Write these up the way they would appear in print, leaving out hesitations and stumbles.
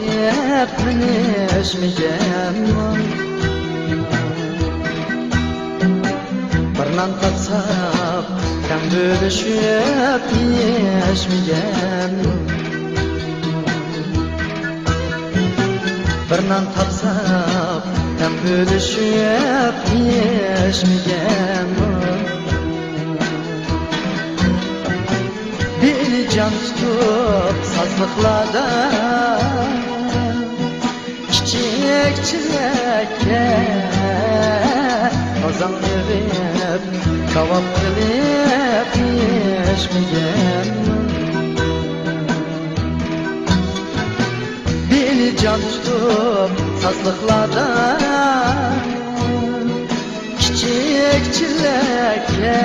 dep minishmigem bir non tatsap kan bölüşüp yeyishmigem bir non tapsap kan bölüşüp yeyishmigem bir can tutup sazlıklarda çiçek çilekle kazan verip kavap kılıp yiyişmeyem bir can tutup sazlıklarda çiçek çilekle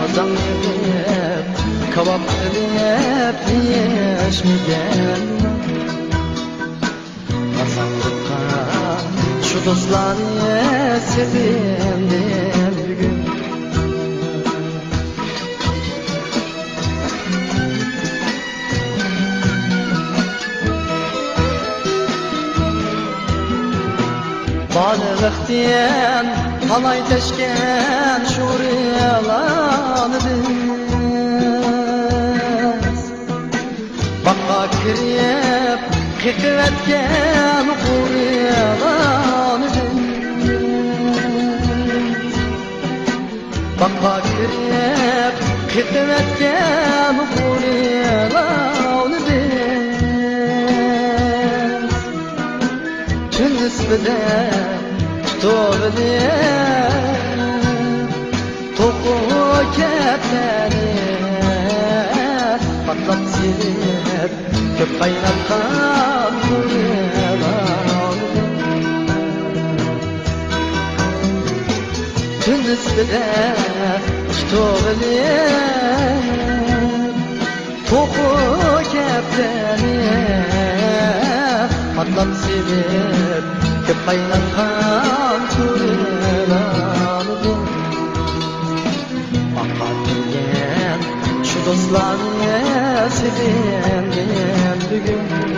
kazan verip kavap kılıp yiyişmeyem Kazandıkkan şu dostları sevindim bugün Balık diyen halay teşken şuriyalanı biz Bakka kirip Kıkıvetken kuryalanı Bakka kirip Kıkıvetken kuryalanı Tün üstüde tutabilir Toku kepleri Patlat silip Köp kaynatkan kuryalanı Tün üstüde tutabilir Toku kepleri Patlat silip Köp kaynatkan kuryalanı Bakma dinleyen şu dostlarını sevindim bugün